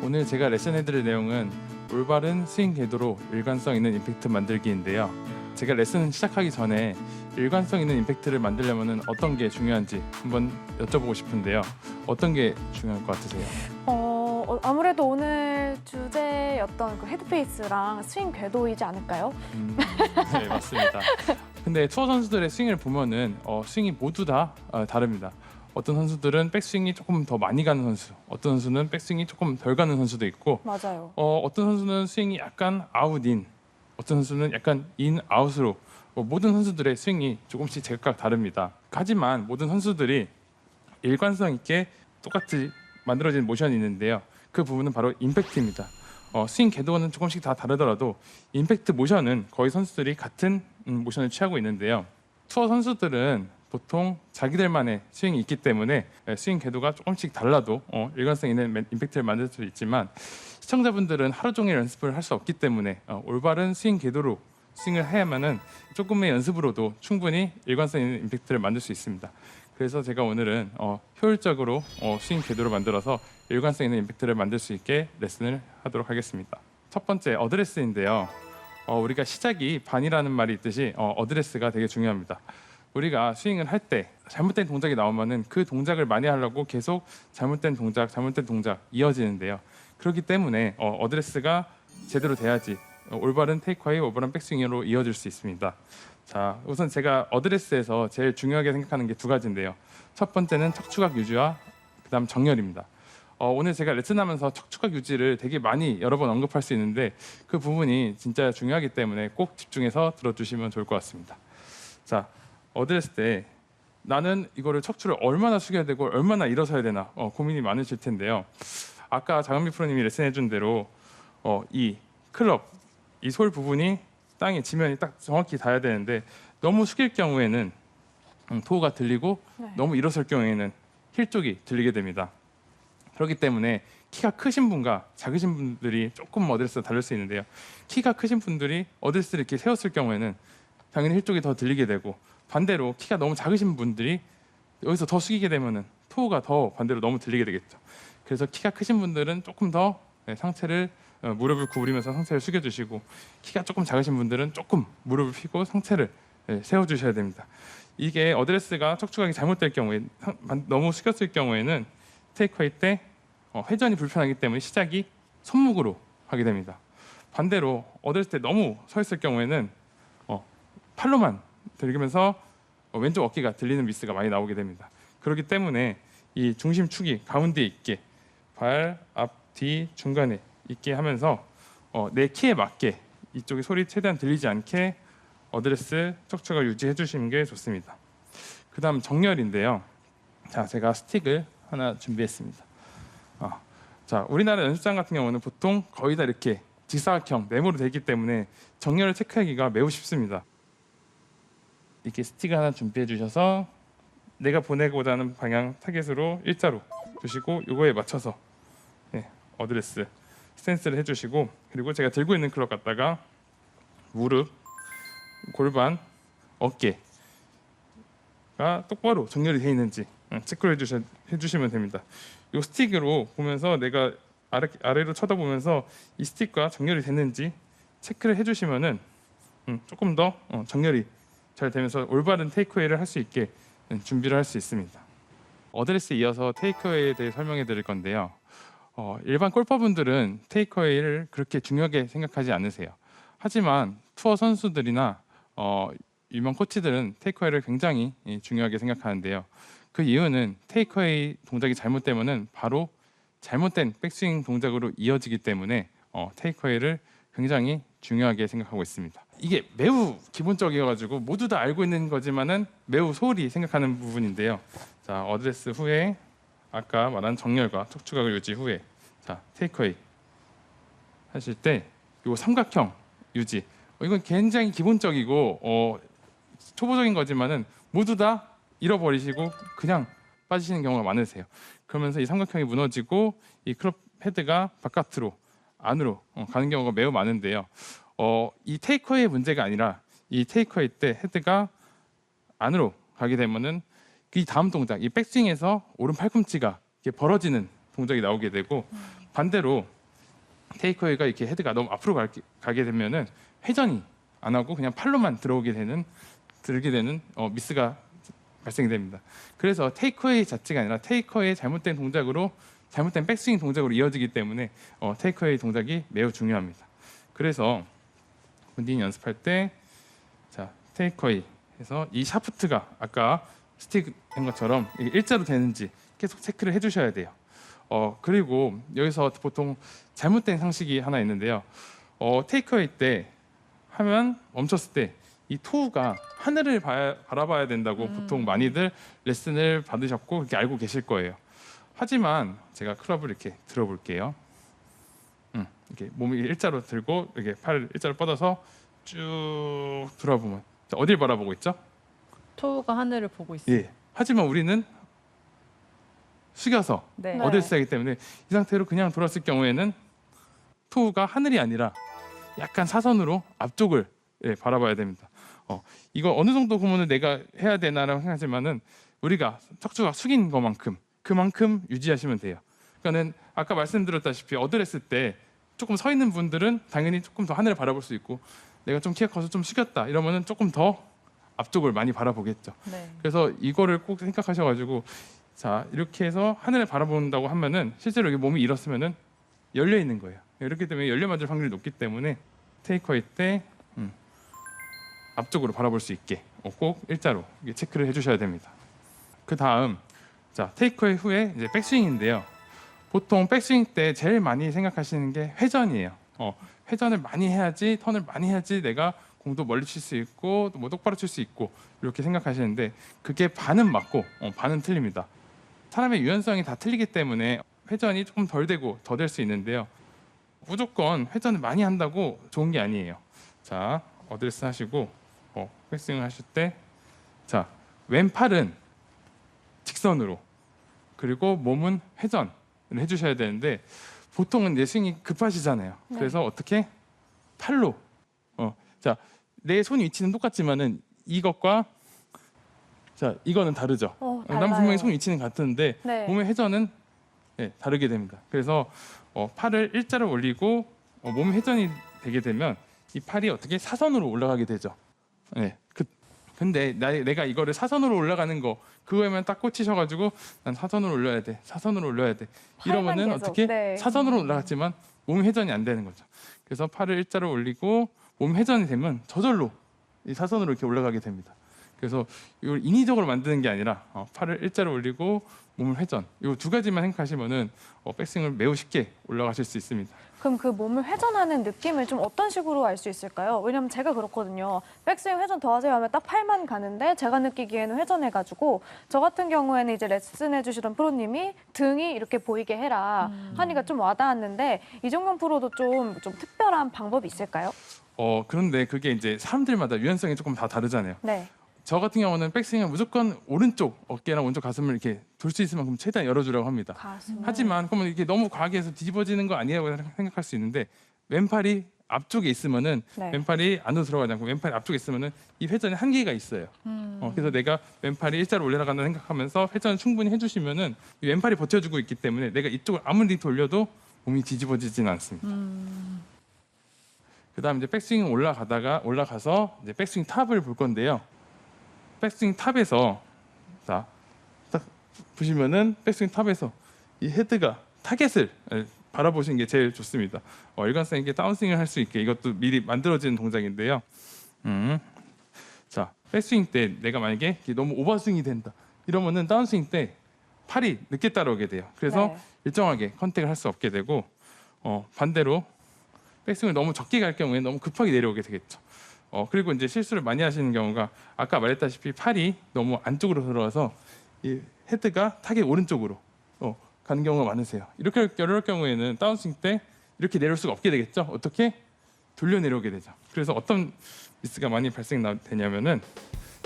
오늘 제가 레슨해드릴 내용은 올바른 스윙 궤도로 일관성 있는 임팩트 만들기인데요. 제가 레슨 시작하기 전에 일관성 있는 임팩트를 만들려면 어떤 게 중요한지 한번 여쭤보고 싶은데요. 어떤 게 중요할 것 같으세요? 아무래도 오늘 주제였던 그 헤드페이스랑 스윙 궤도이지 않을까요? 네, 맞습니다. 근데 투어 선수들의 스윙을 보면은 스윙이 모두 다 다릅니다. 어떤 선수들은 백스윙이 조금 더 많이 가는 선수, 어떤 선수는 백스윙이 조금 덜 가는 선수도 있고, 맞아요. 어떤 선수는 스윙이 약간 아웃인, 어떤 선수는 약간 인 아웃으로 모든 선수들의 스윙이 조금씩 제각각 다릅니다. 하지만 모든 선수들이 일관성 있게 똑같이 만들어진 모션이 있는데요. 그 부분은 바로 임팩트입니다. 스윙 궤도는 조금씩 다 다르더라도 임팩트 모션은 거의 선수들이 같은 모션을 취하고 있는데요. 투어 선수들은 보통 자기들만의 스윙이 있기 때문에 스윙 궤도가 조금씩 달라도 일관성 있는 임팩트를 만들 수 있지만, 시청자분들은 하루 종일 연습을 할 수 없기 때문에 올바른 스윙 궤도로 스윙을 해야만은 조금의 연습으로도 충분히 일관성 있는 임팩트를 만들 수 있습니다. 그래서 제가 오늘은 효율적으로 스윙 궤도를 만들어서 일관성 있는 임팩트를 만들 수 있게 레슨을 하도록 하겠습니다. 첫 번째 어드레스인데요. 우리가 시작이 반이라는 말이 있듯이 어드레스가 되게 중요합니다. 우리가 스윙을 할 때 잘못된 동작이 나오면은 그 동작을 많이 하려고 계속 잘못된 동작 이어지는데요. 그렇기 때문에 어드레스가 제대로 돼야지 올바른 테이크어웨이, 올바른 백스윙으로 이어질 수 있습니다. 자, 우선 제가 어드레스에서 제일 중요하게 생각하는 게 두 가지인데요. 첫 번째는 척추각 유지와 그다음 정렬입니다. 오늘 제가 레슨하면서 척추각 유지를 되게 많이 여러 번 언급할 수 있는데 그 부분이 진짜 중요하기 때문에 꼭 집중해서 들어주시면 좋을 것 같습니다. 자, 어드레스 때 나는 이거를 척추를 얼마나 숙여야 되고 얼마나 일어서야 되나 고민이 많으실 텐데요. 아까 장은미 프로님이 레슨해준 대로 이 클럽, 이 솔 부분이 땅에 지면이 딱 정확히 닿아야 되는데 너무 숙일 경우에는 토우가 들리고 네. 너무 일어설 경우에는 힐 쪽이 들리게 됩니다. 그렇기 때문에 키가 크신 분과 작으신 분들이 조금 어드레스가 다를 수 있는데요. 키가 크신 분들이 어드레스를 이렇게 세웠을 경우에는 당연히 힐 쪽이 더 들리게 되고, 반대로 키가 너무 작으신 분들이 여기서 더 숙이게 되면은 토우가 더 반대로 너무 들리게 되겠죠. 그래서 키가 크신 분들은 조금 더 상체를 무릎을 구부리면서 상체를 숙여주시고, 키가 조금 작으신 분들은 조금 무릎을 펴고 상체를 세워주셔야 됩니다. 이게 어드레스가 척추각이 잘못될 경우에, 너무 숙였을 경우에는 테이크어웨이 때 회전이 불편하기 때문에 시작이 손목으로 하게 됩니다. 반대로 어드레스 때 너무 서 있을 경우에는 팔로만 들리면서 왼쪽 어깨가 들리는 미스가 많이 나오게 됩니다. 그렇기 때문에 이 중심축이 가운데 있게, 발, 앞, 뒤, 중간에 있게 하면서 내 키에 맞게 이쪽의 소리 최대한 들리지 않게 어드레스 척추가 유지해 주시는 게 좋습니다. 그 다음 정렬인데요. 자, 제가 스틱을 하나 준비했습니다. 자, 우리나라 연습장 같은 경우는 보통 거의 다 이렇게 직사각형 네모로 되어 있기 때문에 정렬을 체크하기가 매우 쉽습니다. 이렇게 스틱을 하나 준비해 주셔서 내가 보내고자 하는 방향 타겟으로 일자로 두시고, 이거에 맞춰서 어드레스 스탠스를 해주시고, 그리고 제가 들고 있는 클럽 갖다가 무릎, 골반, 어깨가 똑바로 정렬이 되어 있는지 체크를 해주시면 됩니다. 이 스틱으로 보면서 내가 아래로 쳐다보면서 이 스틱과 정렬이 됐는지 체크를 해주시면은 조금 더 정렬이 잘 되면서 올바른 테이크어웨이를 할 수 있게 준비를 할 수 있습니다. 어드레스에 이어서 테이크어웨이에 대해 설명해 드릴 건데요. 일반 골퍼분들은 테이크어웨이를 그렇게 중요하게 생각하지 않으세요. 하지만 투어 선수들이나 유명 코치들은 테이크어웨이를 굉장히 중요하게 생각하는데요. 그 이유는 테이크어웨이 동작이 잘못되면은 바로 잘못된 백스윙 동작으로 이어지기 때문에 테이크어웨이를 굉장히 중요하게 생각하고 있습니다. 이게 매우 기본적이어가지고 모두 다 알고 있는 거지만은 매우 소홀히 생각하는 부분인데요. 자, 어드레스 후에 아까 말한 정렬과 척추각을 유지 후에 자, 테이크어웨이 하실 때 요 삼각형 유지, 이건 굉장히 기본적이고 초보적인 거지만은 모두 다 잃어버리시고 그냥 빠지시는 경우가 많으세요. 그러면서 이 삼각형이 무너지고 이 클럽 헤드가 바깥으로 안으로 가는 경우가 매우 많은데요. 이 테이크어웨이 문제가 아니라 이 테이크어웨이 때 헤드가 안으로 가게 되면은 이 다음 동작, 이 백스윙에서 오른 팔꿈치가 이렇게 벌어지는 동작이 나오게 되고, 반대로 테이크어웨이가 이렇게 헤드가 너무 앞으로 가게 되면은 회전이 안 하고 그냥 팔로만 들게 되는 미스가 발생이 됩니다. 그래서 테이크어웨이 자체가 아니라 테이크어웨이 잘못된 동작으로 잘못된 백스윙 동작으로 이어지기 때문에 테이크어웨이 동작이 매우 중요합니다. 그래서 본인이 연습할 때 자, 테이크어웨이 해서 이 샤프트가 아까 스틱 된 것처럼 이게 일자로 되는지 계속 체크를 해주셔야 돼요. 그리고 여기서 보통 잘못된 상식이 하나 있는데요. 테이크어웨이 때 하면 멈췄을 때 이 토우가 하늘을 바라봐야 된다고 보통 많이들 레슨을 받으셨고 그렇게 알고 계실 거예요. 하지만 제가 클럽을 이렇게 들어볼게요. 이렇게 몸을 일자로 들고 이렇게 팔을 일자로 뻗어서 쭉 돌아보면 어딜 바라보고 있죠? 토우가 하늘을 보고 있어요. 예. 하지만 우리는 숙여서 네. 어딜 쓰기 때문에 이 상태로 그냥 돌았을 경우에는 토우가 하늘이 아니라 약간 사선으로 앞쪽을 바라봐야 됩니다. 이거 어느 정도 구문을 내가 해야 되나라고 생각하지만은 우리가 척추가 숙인 그만큼 유지하시면 돼요. 그러니까는 아까 말씀드렸다시피 어드레스 때 조금 서 있는 분들은 당연히 조금 더 하늘을 바라볼 수 있고 내가 좀 키가 커서 좀 숙였다 이러면은 조금 더 앞쪽을 많이 바라보겠죠. 네. 그래서 이거를 꼭 생각하셔가지고 자 이렇게 해서 하늘을 바라본다고 하면은 실제로 이게 몸이 일었으면은 열려 있는 거예요. 이렇기 때문에 열려 맞을 확률이 높기 때문에 테이크어웨이 때 앞쪽으로 바라볼 수 있게 꼭 일자로 체크를 해주셔야 됩니다. 그 다음 자 테이크어웨이 후에 이제 백스윙인데요. 보통 백스윙 때 제일 많이 생각하시는 게 회전이에요. 회전을 많이 해야지 턴을 많이 해야지 내가 공도 멀리 칠 수 있고 뭐 똑바로 칠 수 있고 이렇게 생각하시는데 그게 반은 맞고 반은 틀립니다. 사람의 유연성이 다 틀리기 때문에 회전이 조금 덜 되고 더 될 수 있는데요. 무조건 회전을 많이 한다고 좋은 게 아니에요. 자 어드레스 하시고 백스윙을 하실 때 자 왼팔은 직선으로 그리고 몸은 회전을 해주셔야 되는데 보통은 내 스윙이 급하시잖아요. 네. 그래서 어떻게 팔로 자 내 손 위치는 똑같지만은 이것과 자 이거는 다르죠. 난 달라요. 분명히 손 위치는 같은데 네. 몸의 회전은 다르게 됩니다. 그래서 팔을 일자로 올리고 몸 회전이 되게 되면 이 팔이 어떻게 사선으로 올라가게 되죠. 근데 내가 이거를 사선으로 올라가는 거 그거에만 딱 꽂히셔가지고 난 사선으로 올려야 돼, 사선으로 올려야 돼 이러면은 계속, 어떻게 네. 사선으로 올라갔지만 몸 회전이 안 되는 거죠. 그래서 팔을 일자로 올리고 몸 회전이 되면 저절로 이 사선으로 이렇게 올라가게 됩니다. 그래서 이걸 인위적으로 만드는 게 아니라 팔을 일자로 올리고 몸을 회전 이 두 가지만 생각하시면은 백스윙을 매우 쉽게 올라가실 수 있습니다. 그럼 그 몸을 회전하는 느낌을 좀 어떤 식으로 알 수 있을까요? 왜냐면 제가 그렇거든요. 백스윙 회전 더 하세요 하면 딱 팔만 가는데 제가 느끼기에는 회전해가지고 저 같은 경우에는 이제 레슨해 주시던 프로님이 등이 이렇게 보이게 해라 하니까 좀 와닿았는데 이종경 프로도 좀 특별한 방법이 있을까요? 그런데 그게 이제 사람들마다 유연성이 조금 다 다르잖아요. 네. 저 같은 경우는 백스윙은 무조건 오른쪽 어깨랑 오른쪽 가슴을 이렇게 돌 수 있을 만큼 최대한 열어주라고 합니다. 가슴. 하지만 그러면 이게 너무 과하게 해서 뒤집어지는 거 아니라고 생각할 수 있는데 왼팔이 앞쪽에 있으면은 네. 왼팔이 안으로 들어가지 않고 왼팔이 앞쪽에 있으면은 이 회전에 한계가 있어요. 그래서 내가 왼팔이 일자로 올라간다 생각하면서 회전을 충분히 해주시면은 이 왼팔이 버텨주고 있기 때문에 내가 이쪽을 아무리 돌려도 몸이 뒤집어지지는 않습니다. 그다음 이제 백스윙 올라가서 이제 백스윙 탑을 볼 건데요. 백스윙 탑에서 자, 딱 보시면은 백스윙 탑에서 이 헤드가 타겟을 바라보시는 게 제일 좋습니다. 일관성 있게 다운스윙을 할 수 있게 이것도 미리 만들어지는 동작인데요. 자, 백스윙 때 내가 만약에 너무 오버스윙이 된다 이러면은 다운스윙 때 팔이 늦게 따라오게 돼요. 그래서 네. 일정하게 컨택을 할 수 없게 되고 반대로 백스윙을 너무 적게 갈 경우에 너무 급하게 내려오게 되겠죠. 그리고 이제 실수를 많이 하시는 경우가 아까 말했다시피 팔이 너무 안쪽으로 들어가서 이 헤드가 타겟 오른쪽으로 가는 경우가 많으세요. 이럴 경우에는 다운스윙 때 이렇게 내려올 수가 없게 되겠죠. 어떻게 돌려 내려오게 되죠. 그래서 어떤 미스가 많이 발생되냐면은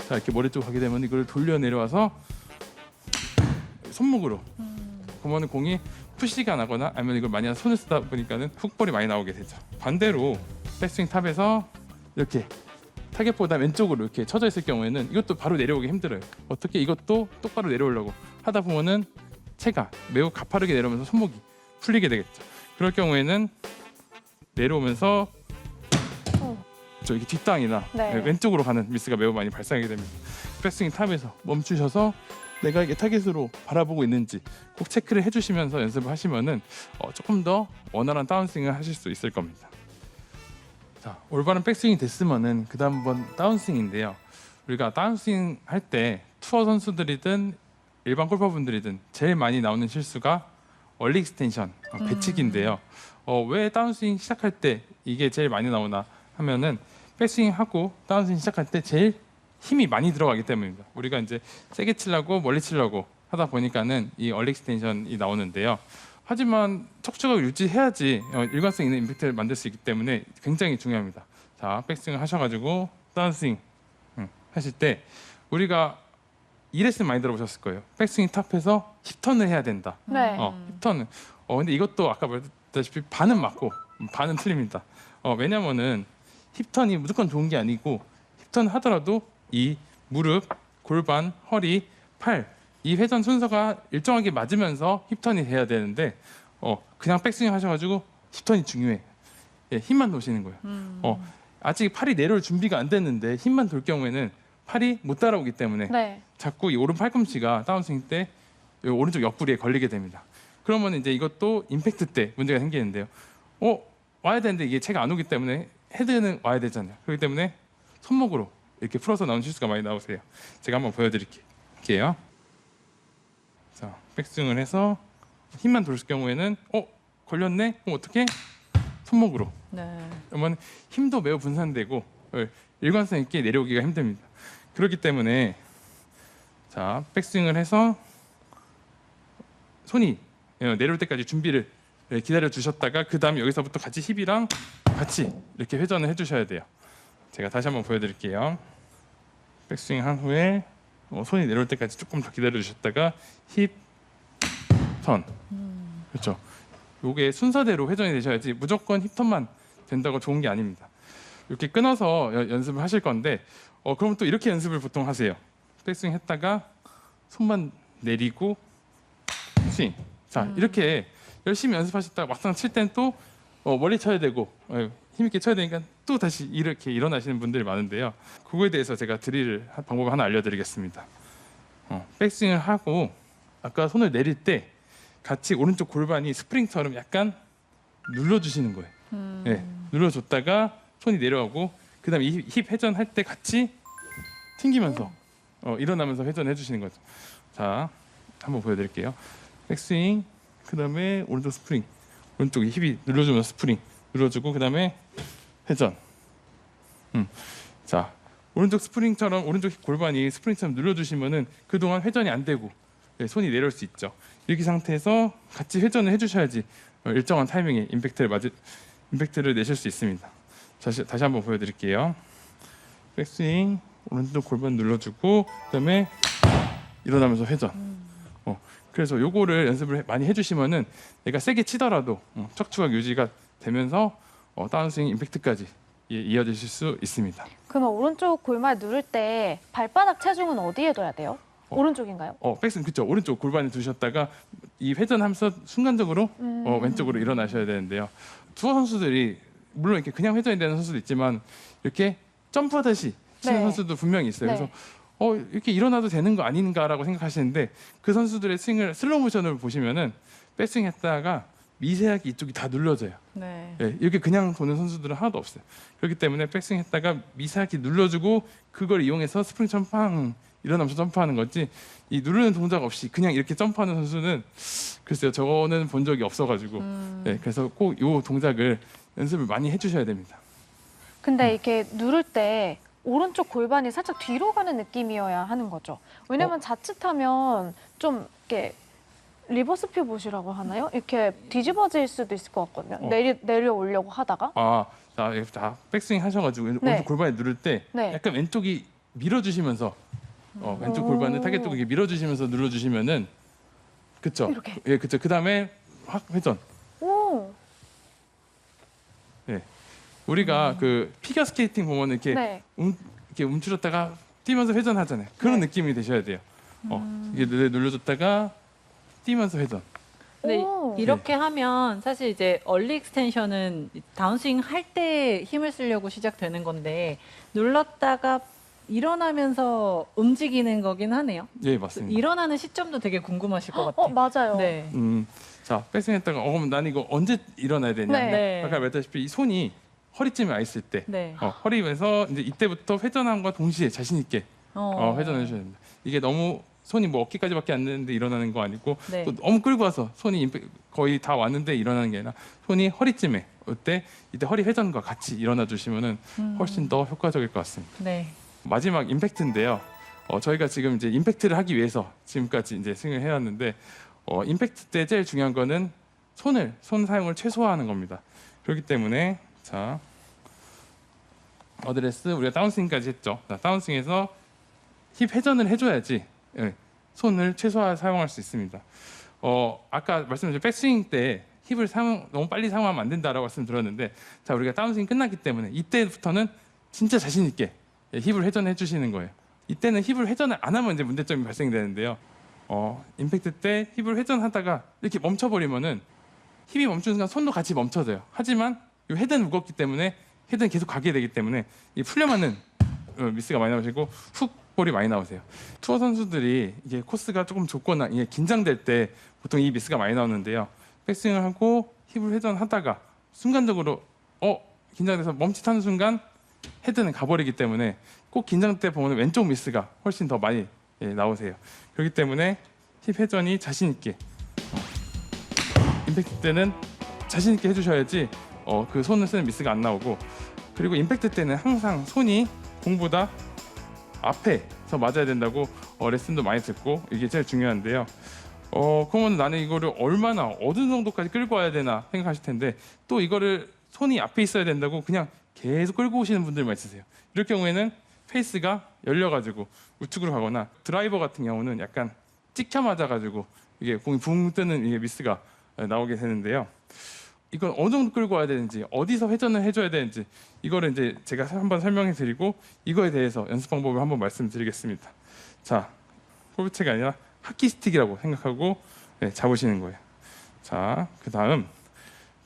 자 이렇게 머리 쪽 가게 되면 이걸 돌려 내려와서 손목으로 그러면 공이 푸시가 나거나 아니면 이걸 많이 손을 쓰다 보니까는 훅볼이 많이 나오게 되죠. 반대로 백스윙 탑에서 이렇게 타겟보다 왼쪽으로 이렇게 쳐져 있을 경우에는 이것도 바로 내려오기 힘들어요. 어떻게 이것도 똑바로 내려오려고 하다 보면은 채가 매우 가파르게 내려오면서 손목이 풀리게 되겠죠. 그럴 경우에는 내려오면서 어. 저 이렇게 뒷땅이나 네. 왼쪽으로 가는 미스가 매우 많이 발생하게 됩니다. 백스윙 탑에서 멈추셔서 내가 이게 타겟으로 바라보고 있는지 꼭 체크를 해주시면서 연습을 하시면은 조금 더 원활한 다운스윙을 하실 수 있을 겁니다. 자, 올바른 백스윙이 됐으면은 그다음 한번 다운스윙인데요. 우리가 다운스윙 할 때 투어 선수들이든 일반 골퍼분들이든 제일 많이 나오는 실수가 얼리 익스텐션, 배치기인데요. 왜 다운스윙 시작할 때 이게 제일 많이 나오나 하면은 백스윙 하고 다운스윙 시작할 때 제일 힘이 많이 들어가기 때문입니다. 우리가 이제 세게 치려고 멀리 치려고 하다 보니까는 이 얼리 익스텐션이 나오는데요. 하지만 척추가 유지해야지 일관성 있는 임팩트를 만들 수 있기 때문에 굉장히 중요합니다. 자, 백스윙 하셔가지고 다운스윙 하실 때 우리가 이 레슨 많이 들어보셨을 거예요. 백스윙 탑에서 힙턴을 해야 된다. 네. 힙턴은 근데 이것도 아까 말했다시피 반은 맞고 반은 틀립니다. 왜냐면은 힙턴이 무조건 좋은 게 아니고 힙턴 하더라도 이 무릎, 골반, 허리, 팔 이 회전 순서가 일정하게 맞으면서 힙턴이 돼야 되는데 그냥 백스윙 하셔가지고 힙턴이 중요해. 예, 힘만 도시는 거예요. 아직 팔이 내려올 준비가 안 됐는데 힘만 돌 경우에는 팔이 못 따라오기 때문에 네. 자꾸 이 오른 팔꿈치가 다운스윙 때 이 오른쪽 옆구리에 걸리게 됩니다. 그러면 이제 이것도 임팩트 때 문제가 생기는데요. 와야 되는데 이게 채가 안 오기 때문에 헤드는 와야 되잖아요. 그렇기 때문에 손목으로 이렇게 풀어서 나오는 실수가 많이 나오세요. 제가 한번 보여드릴게요. 자, 백스윙을 해서 힘만 돌 경우에는 걸렸네? 어떻게? 손목으로. 네. 그러면 힘도 매우 분산되고 일관성 있게 내려오기가 힘듭니다. 그렇기 때문에 자, 백스윙을 해서 손이 내려올 때까지 준비를 기다려 주셨다가 그 다음 여기서부터 같이 힙이랑 같이 이렇게 회전을 해주셔야 돼요. 제가 다시 한번 보여드릴게요. 백스윙 한 후에 손이 내려올 때까지 조금 더 기다려 주셨다가 힙, 턴. 그렇죠. 요게 순서대로 회전이 되셔야지 무조건 힙턴만 된다고 좋은 게 아닙니다. 이렇게 끊어서 연습을 하실 건데 그럼 또 이렇게 연습을 보통 하세요. 백스윙 했다가 손만 내리고 스윙. 자, 이렇게 열심히 연습하셨다가 막상 칠 땐 또 멀리 쳐야 되고 힘있게 쳐야 되니까 또 다시 이렇게 일어나시는 분들이 많은데요. 그거에 대해서 제가 드릴 방법을 하나 알려드리겠습니다. 백스윙을 하고 아까 손을 내릴 때 같이 오른쪽 골반이 스프링처럼 약간 눌러주시는 거예요. 네, 눌러줬다가 손이 내려가고 그다음에 이 힙 회전할 때 같이 튕기면서 일어나면서 회전해 주시는 거죠. 자, 한번 보여드릴게요. 백스윙, 그다음에 오른쪽 스프링, 오른쪽 힙이 눌러주면서 스프링 눌러주고 그다음에 회전. 자, 오른쪽 스프링처럼 오른쪽 골반이 스프링처럼 눌러주시면은 그동안 회전이 안 되고 손이 내려올 수 있죠. 이렇게 상태에서 같이 회전을 해주셔야지 일정한 타이밍에 임팩트를 내실 수 있습니다. 다시 한번 보여드릴게요. 백스윙, 오른쪽 골반 눌러주고 그다음에 일어나면서 회전. 그래서 요거를 연습을 많이 해주시면은 내가 세게 치더라도 척추가 유지가 되면서 다운스윙 임팩트까지 이어지실 수 있습니다. 그러면 오른쪽 골반 누를 때 발바닥 체중은 어디에 둬야 돼요? 오른쪽인가요? 백스윙 그렇죠. 오른쪽 골반에 두셨다가 이 회전하면서 순간적으로 왼쪽으로 일어나셔야 되는데요. 투어 선수들이 물론 이렇게 그냥 회전이 되는 선수도 있지만 이렇게 점프하듯이 치는 네. 선수도 분명히 있어요. 네. 그래서 이렇게 일어나도 되는 거 아닌가라고 생각하시는데 그 선수들의 스윙을 슬로우 모션을 보시면은 백스윙 했다가 미세하게 이쪽이 다 눌러져요. 네. 네, 이렇게 그냥 도는 선수들은 하나도 없어요. 그렇기 때문에 백스윙 했다가 미세하게 눌러주고 그걸 이용해서 스프링처럼 팡 일어나면서 점프하는 거지 이 누르는 동작 없이 그냥 이렇게 점프하는 선수는 글쎄요, 저거는 본 적이 없어가지고 네, 그래서 꼭 이 동작을 연습을 많이 해주셔야 됩니다. 근데 이렇게 누를 때 오른쪽 골반이 살짝 뒤로 가는 느낌이어야 하는 거죠. 왜냐면 자칫하면 좀 이렇게 리버스 피봇이라고 하나요? 이렇게 뒤집어질 수도 있을 것 같거든요. 내려오려고 하다가. 자, 백스윙 하셔가지고 네. 오른쪽 골반에 누를 때 네. 약간 왼쪽이 밀어주시면서 왼쪽 골반을 타겟 쪽에 밀어주시면서 눌러주시면은 그쵸? 이렇게. 예, 그쵸. 그 다음에 확 회전. 오. 네. 우리가 그 피겨 스케이팅 보면 이렇게 네. 이렇게 움츠렸다가 뛰면서 회전하잖아요. 그런 네. 느낌이 되셔야 돼요. 이게 눌러줬다가 뛰면서 회전. 근데 오. 이렇게 하면 사실 이제 얼리 익스텐션은 다운스윙 할 때 힘을 쓰려고 시작되는 건데 눌렀다가 일어나면서 움직이는 거긴 하네요. 예, 맞습니다. 일어나는 시점도 되게 궁금하실 것 같아요. 맞아요. 네. 자, 백스윙했다가 그럼 난 이거 언제 일어나야 되냐? 네. 네. 아까 말했다시피 이 손이 허리쯤에 와 있을 때, 네. 허리에서 이제 이때부터 회전함과 동시에 자신 있게 회전해 주셔야 됩니다. 이게 너무 손이 뭐 어깨까지밖에 안 되는데 일어나는 거 아니고 네. 또 너무 끌고 와서 손이 거의 다 왔는데 일어나는 게 아니라 손이 허리쯤에 이때 허리 회전과 같이 일어나 주시면은 훨씬 더 효과적일 것 같습니다. 네. 마지막 임팩트인데요. 저희가 지금 이제 임팩트를 하기 위해서 지금까지 이제 스윙을 해왔는데 임팩트 때 제일 중요한 거는 손 사용을 최소화하는 겁니다. 그렇기 때문에 자 어드레스 우리가 다운스윙까지 했죠. 자, 다운스윙에서 힙 회전을 해줘야지 손을 최소화 사용할 수 있습니다. 아까 말씀드린 백스윙 때 힙을 너무 빨리 사용하면 안 된다라고 말씀드렸는데 자 우리가 다운스윙 끝났기 때문에 이때부터는 진짜 자신 있게 힙을 회전해 주시는 거예요. 이때는 힙을 회전을 안 하면 이제 문제점이 발생되는데요. 임팩트 때 힙을 회전하다가 이렇게 멈춰버리면은 힙이 멈추는 순간 손도 같이 멈춰져요. 하지만 이 헤드는 무겁기 때문에 헤드는 계속 가게 되기 때문에 이 풀려맞는 미스가 많이 나오시고 훅 볼이 많이 나오세요. 투어 선수들이 이게 코스가 조금 좁거나 이게 긴장될 때 보통 이 미스가 많이 나오는데요. 백스윙을 하고 힙을 회전하다가 순간적으로 긴장돼서 멈칫하는 순간 헤드는 가버리기 때문에 꼭 긴장 때 보면 왼쪽 미스가 훨씬 더 많이 나오세요. 그렇기 때문에 힙 회전이 자신 있게 임팩트 때는 자신 있게 해주셔야지 그 손을 쓰는 미스가 안 나오고 그리고 임팩트 때는 항상 손이 공보다 앞에서 맞아야 된다고 레슨도 많이 듣고 이게 제일 중요한데요. 그러면 나는 이거를 얼마나 어느 정도까지 끌고 와야 되나 생각하실 텐데 또 이거를 손이 앞에 있어야 된다고 그냥 계속 끌고 오시는 분들만 있으세요. 이럴 경우에는 페이스가 열려가지고 우측으로 가거나 드라이버 같은 경우는 약간 찍혀 맞아가지고 이게 공이 붕 뜨는 이게 미스가 나오게 되는데요. 이건 어느 정도 끌고 와야 되는지 어디서 회전을 해줘야 되는지 이거를 이제 제가 한번 설명해 드리고 이거에 대해서 연습 방법을 한번 말씀드리겠습니다. 자, 골프채가 아니라 하키 스틱이라고 생각하고 잡으시는 거예요. 자, 그 다음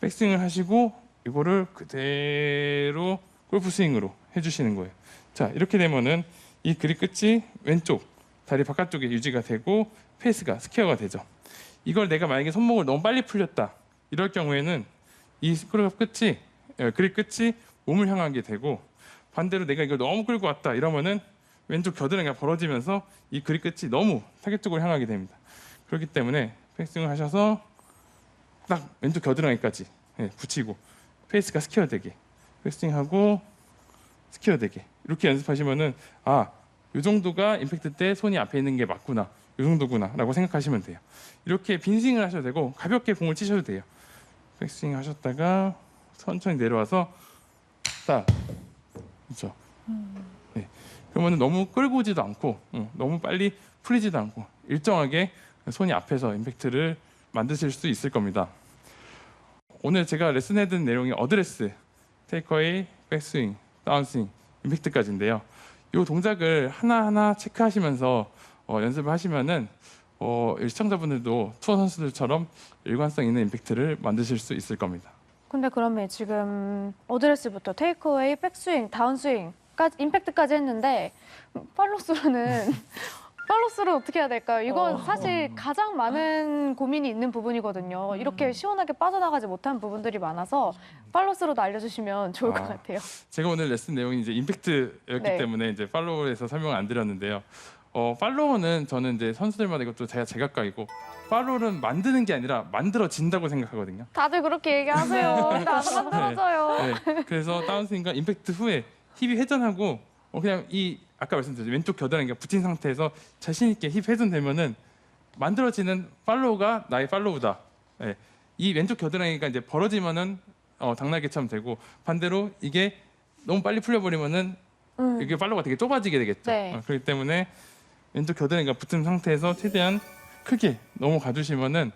백스윙을 하시고 이거를 그대로 골프 스윙으로 해주시는 거예요. 자, 이렇게 되면은 이 그립 끝이 왼쪽 다리 바깥쪽에 유지가 되고 페이스가 스퀘어가 되죠. 이걸 내가 만약에 손목을 너무 빨리 풀렸다 이럴 경우에는 이 그립 끝이 몸을 향하게 되고 반대로 내가 이걸 너무 끌고 왔다 이러면은 왼쪽 겨드랑이가 벌어지면서 이 그립 끝이 너무 타겟 쪽으로 향하게 됩니다. 그렇기 때문에 백스윙을 하셔서 딱 왼쪽 겨드랑이까지 붙이고 페이스가 스퀘어 되게 백스윙하고 스퀘어 되게 이렇게 연습하시면은 이 정도가 임팩트 때 손이 앞에 있는 게 맞구나 이 정도구나 라고 생각하시면 돼요. 이렇게 빈 스윙을 하셔도 되고 가볍게 공을 치셔도 돼요. 백스윙 하셨다가 천천히 내려와서 딱 그렇죠. 그러면 너무 끌고 오지도 않고 너무 빨리 풀리지도 않고 일정하게 손이 앞에서 임팩트를 만드실 수 있을 겁니다. 오늘 제가 레슨해둔 내용이 어드레스, 테이크어웨이, 백스윙, 다운스윙, 임팩트까지인데요. 이 동작을 하나하나 체크하시면서 연습을 하시면은 시청자분들도 투어 선수들처럼 일관성 있는 임팩트를 만드실 수 있을 겁니다. 근데 그러면 지금 어드레스부터 테이크어웨이, 백스윙, 다운스윙까지 임팩트까지 했는데 팔로스루는 어떻게 해야 될까요? 이건 사실 가장 많은 고민이 있는 부분이거든요. 이렇게 시원하게 빠져나가지 못한 부분들이 많아서 팔로스루도 알려주시면 좋을 것 같아요. 제가 오늘 레슨 내용이 이제 임팩트였기 네. 때문에 이제 팔로우에서 설명을 안 드렸는데요. 팔로우는 저는 이제 선수들마다 이것도 제가 제각각이고 팔로우는 만드는 게 아니라 만들어진다고 생각하거든요. 다들 그렇게 얘기하세요. 근데 안 만들어져요. 네, 그래서 다운스윙과 임팩트 후에 힙이 회전하고 그냥 이 아까 말씀드렸죠 왼쪽 겨드랑이가 붙인 상태에서 자신 있게 힙 회전되면은 만들어지는 팔로우가 나의 팔로우다. 네, 이 왼쪽 겨드랑이가 이제 벌어지면은 당나귀처럼 되고 반대로 이게 너무 빨리 풀려버리면은 이게 팔로우가 되게 좁아지게 되겠죠. 네. 그렇기 때문에 왼쪽 겨드랑이가 붙은 상태에서 최대한 크게 넘어가주시면은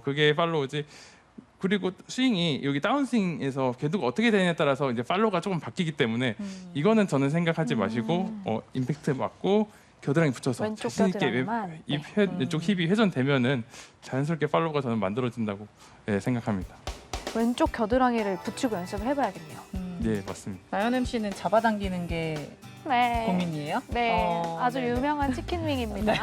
그게 팔로우지. 그리고 스윙이 여기 다운스윙에서 궤도가 어떻게 되느냐에 따라서 이제 팔로우가 조금 바뀌기 때문에 이거는 저는 생각하지 마시고 임팩트 맞고 겨드랑이 붙여서 왼쪽 자신 있게 겨드랑이만? 네. 왼쪽 힙이 회전되면은 자연스럽게 팔로우가 저는 만들어진다고 생각합니다. 왼쪽 겨드랑이를 붙이고 연습을 해봐야겠네요. 네, 맞습니다. 나연 MC는 잡아당기는 게 네. 고민이에요? 네, 아주 네네. 유명한 치킨윙입니다.